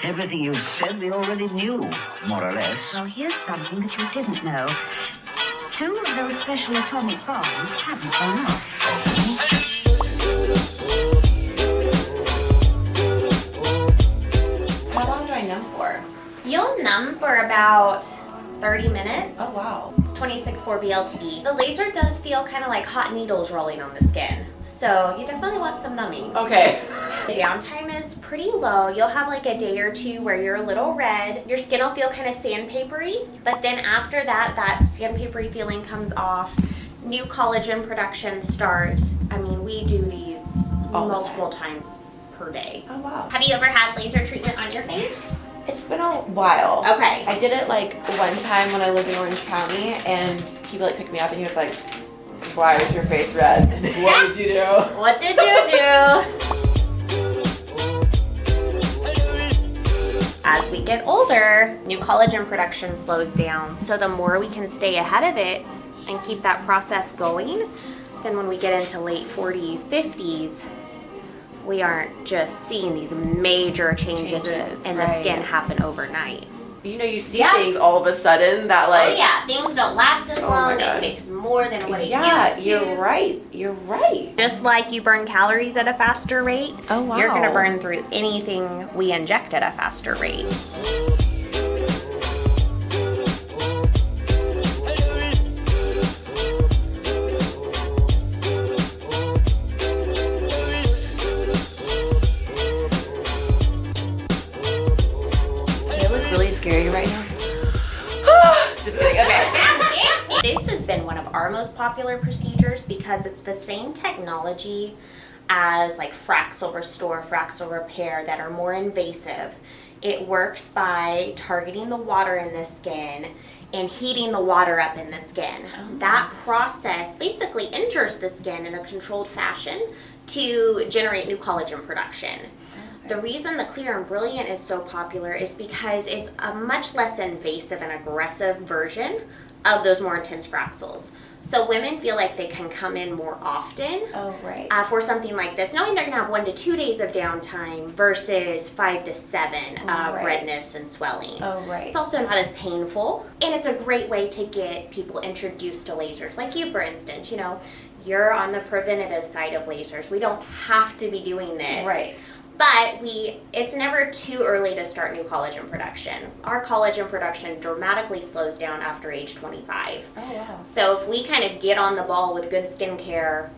Everything you said we already knew, more or less. Well, here's something that you didn't know. 2 of those special atomic bombs haven't gone off. How long do I numb for? You'll numb for about 30 minutes. Oh, wow. It's 26.4 BLT. The laser does feel kind of like hot needles rolling on the skin. So you definitely want some numbing. Okay. The downtime is pretty low. You'll have like a day or two where you're a little red. Your skin will feel kind of sandpapery, but then after that, that sandpapery feeling comes off. New collagen production starts. I mean, we do these multiple times per day. Oh, wow. Have you ever had laser treatment on your face? It's been a while. Okay. I did it like one time when I lived in Orange County, and he like picked me up and he was like, "Why is your face red? What did you do?" What did you do? As we get older, new collagen production slows down. So the more we can stay ahead of it and keep that process going, then when we get into late 40s, 50s, we aren't just seeing these major changes in the skin happen overnight. You know, you see things all of a sudden that like... Oh yeah, things don't last as long. It takes more than what it used to. You're right. You're right. Just like you burn calories at a faster rate, oh wow, you're gonna burn through anything we inject at a faster rate. Scary right now. Just kidding. Okay. This has been one of our most popular procedures because it's the same technology as like Fraxel Restore, Fraxel Repair that are more invasive. It works by targeting the water in the skin and heating the water up in the skin. That process basically injures the skin in a controlled fashion to generate new collagen production. The reason the Clear and Brilliant is so popular is because it's a much less invasive and aggressive version of those more intense Fraxels. So women feel like they can come in more often for something like this, knowing they're going to have 1 to 2 days of downtime versus 5 to 7 of redness and swelling. It's also not as painful, and it's a great way to get people introduced to lasers. Like you, for instance, you know, you're on the preventative side of lasers. We don't have to be doing this. But it's never too early to start new collagen production. Our collagen production dramatically slows down after age 25. Oh, wow. So if we kind of get on the ball with good skincare,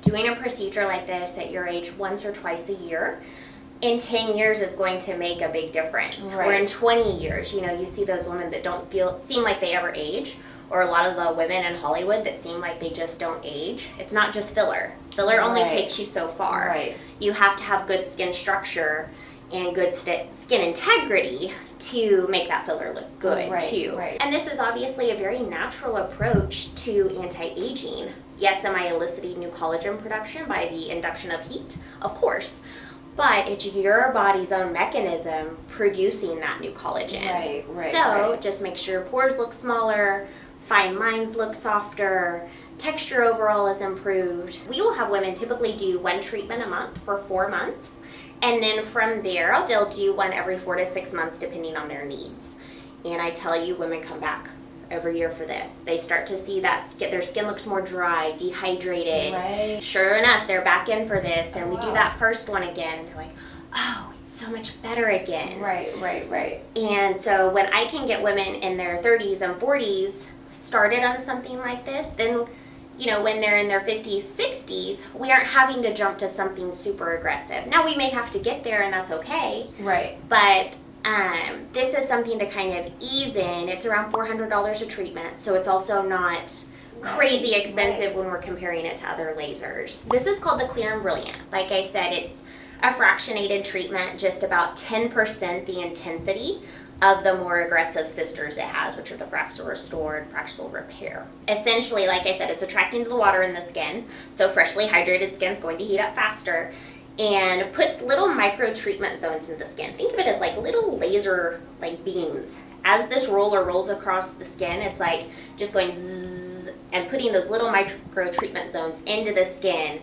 doing a procedure like this at your age once or twice a year, in 10 years is going to make a big difference. Or in 20 years, you know, you see those women that don't seem like they ever age, or a lot of the women in Hollywood that seem like they just don't age. It's not just filler. Filler only takes you so far. You have to have good skin structure and good skin integrity to make that filler look good too. And this is obviously a very natural approach to anti-aging. Yes, am I eliciting new collagen production by the induction of heat? Of course. But it's your body's own mechanism producing that new collagen. So just make sure your pores look smaller, fine lines look softer, texture overall is improved. We will have women typically do 1 treatment a month for 4 months. And then from there, they'll do 1 every 4 to 6 months depending on their needs. And I tell you, women come back every year for this. They start to see that their skin looks more dry, dehydrated. Sure enough, they're back in for this, and we do that first one again, and they're like, oh, it's so much better again. And so when I can get women in their 30s and 40s started on something like this, then, you know, when they're in their 50s, 60s, we aren't having to jump to something super aggressive. Now, we may have to get there, and that's okay. But this is something to kind of ease in. It's around $400 a treatment, so it's also not crazy expensive when we're comparing it to other lasers. This is called the Clear and Brilliant. Like I said, it's a fractionated treatment, just about 10% the intensity of the more aggressive sisters it has, which are the Fraxel Restore and Fraxel Repair. Essentially, like I said, it's attracting to the water in the skin, so freshly hydrated skin is going to heat up faster, and puts little micro treatment zones into the skin. Think of it as like little laser like beams. As this roller rolls across the skin, it's like just going zzz and putting those little micro treatment zones into the skin,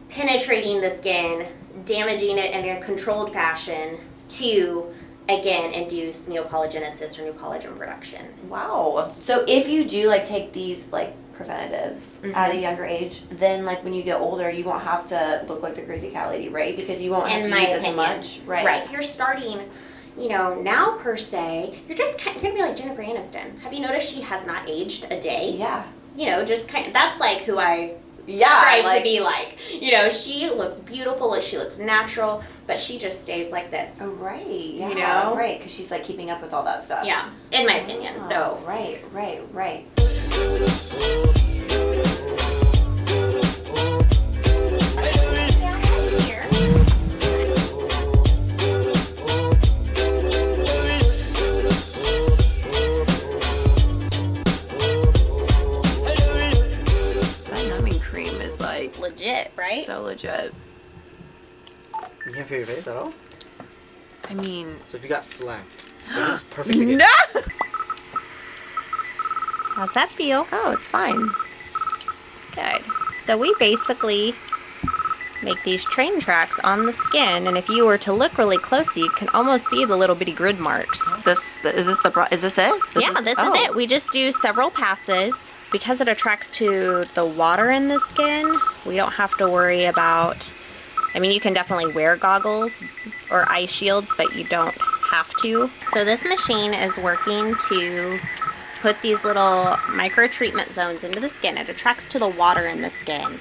penetrating the skin, damaging it in a controlled fashion to again, induce neocollagenesis or new collagen production. Wow. So if you do like take these like preventatives at a younger age, then like when you get older, you won't have to look like the crazy cat lady, right? Because you won't have to use it as much. Right. You're starting, now per se, you're gonna be like Jennifer Aniston. Have you noticed she has not aged a day? Yeah. Just kind of, that's like who I strive to be like. She looks beautiful, she looks natural, but she just stays like this. Oh, right. Yeah. Right, because she's like keeping up with all that stuff. Yeah, in my opinion. So. Right. Legit, right? So legit. You can't feel your face at all? I mean... So if you got slapped, this is perfect again. No! How's that feel? Oh, it's fine. Good. So we basically make these train tracks on the skin, and if you were to look really closely, you can almost see the little bitty grid marks. Is this it? This is it. We just do several passes. Because it attracts to the water in the skin, we don't have to worry about, you can definitely wear goggles or eye shields, but you don't have to. So this machine is working to put these little micro treatment zones into the skin. It attracts to the water in the skin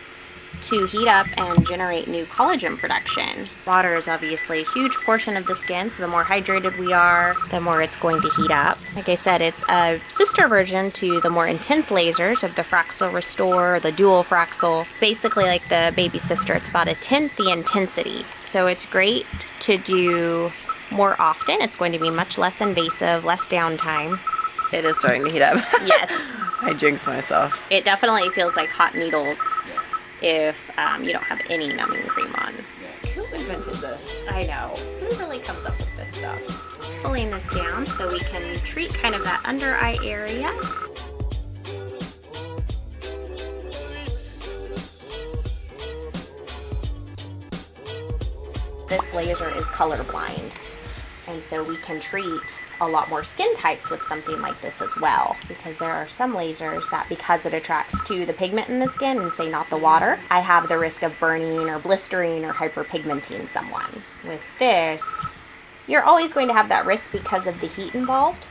to heat up and generate new collagen production. Water is obviously a huge portion of the skin, so the more hydrated we are, the more it's going to heat up. Like I said, it's a sister version to the more intense lasers of the Fraxel Restore, the Dual Fraxel. Basically like the baby sister, it's about 1/10 the intensity. So it's great to do more often. It's going to be much less invasive, less downtime. It is starting to heat up. Yes. I jinxed myself. It definitely feels like hot needles. If you don't have any numbing cream on. Who invented this? I know. Who really comes up with this stuff? Pulling this down so we can treat kind of that under eye area. This laser is colorblind, and so we can treat a lot more skin types with something like this as well, because there are some lasers that, because it attracts to the pigment in the skin and say not the water, I have the risk of burning or blistering or hyperpigmenting someone. With this, you're always going to have that risk because of the heat involved.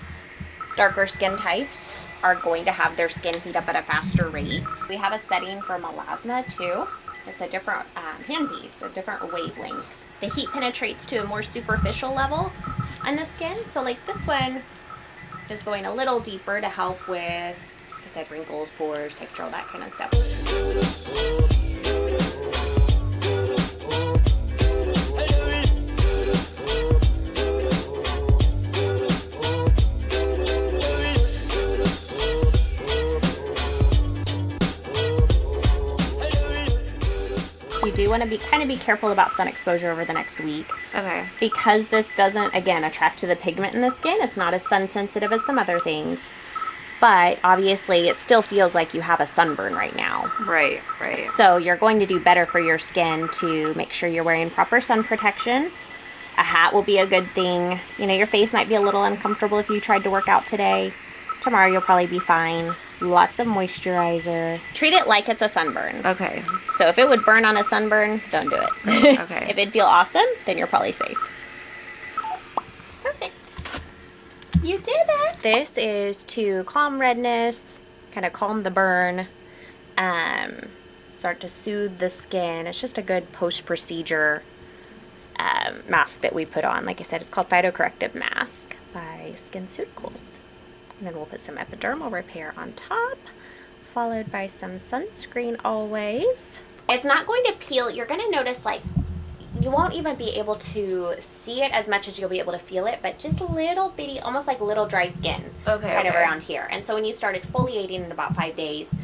Darker skin types are going to have their skin heat up at a faster rate. We have a setting for melasma too. It's a different handpiece, a different wavelength. The heat penetrates to a more superficial level on the skin. So like this one is going a little deeper to help with, like I said, wrinkles, pores, texture, all that kind of stuff. You do want to be careful about sun exposure over the next week. Okay. Because this doesn't, again, attract to the pigment in the skin. It's not as sun sensitive as some other things. But obviously it still feels like you have a sunburn right now. Right. So you're going to do better for your skin to make sure you're wearing proper sun protection. A hat will be a good thing. Your face might be a little uncomfortable if you tried to work out today. Tomorrow you'll probably be fine. Lots of moisturizer. Treat it like it's a sunburn. Okay. So if it would burn on a sunburn, don't do it. Okay. If it'd feel awesome, then you're probably safe. Perfect. You did it. This is to calm redness, kind of calm the burn, start to soothe the skin. It's just a good post-procedure mask that we put on. Like I said, it's called Phytocorrective Mask by SkinCeuticals. And then we'll put some epidermal repair on top, followed by some sunscreen always. It's not going to peel. You're going to notice, like, you won't even be able to see it as much as you'll be able to feel it, but just a little bitty, almost like little dry skin. Kind of around here. And so when you start exfoliating in about 5 days,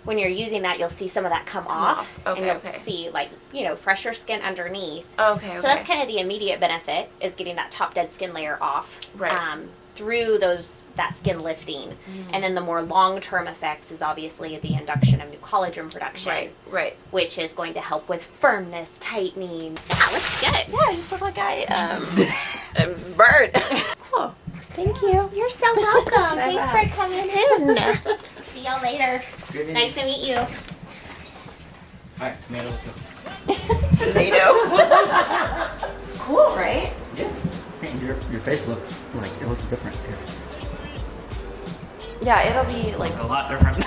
when you're using that, you'll see some of that come off. And you'll see, like, fresher skin underneath. So that's kind of the immediate benefit, is getting that top dead skin layer off. Right. Through that skin lifting. And then the more long-term effects is obviously the induction of new collagen production. Right. Which is going to help with firmness, tightening. Yeah, looks good. Yeah, I just look like I'm Bird. Cool. Thank you. You're so welcome. Thanks for coming in. See y'all later. Nice to meet you. All right, tomato, let's go. Tomato. Cool, right? Yeah. Hey, your face looks like it looks different. Yeah, it'll be like A lot different.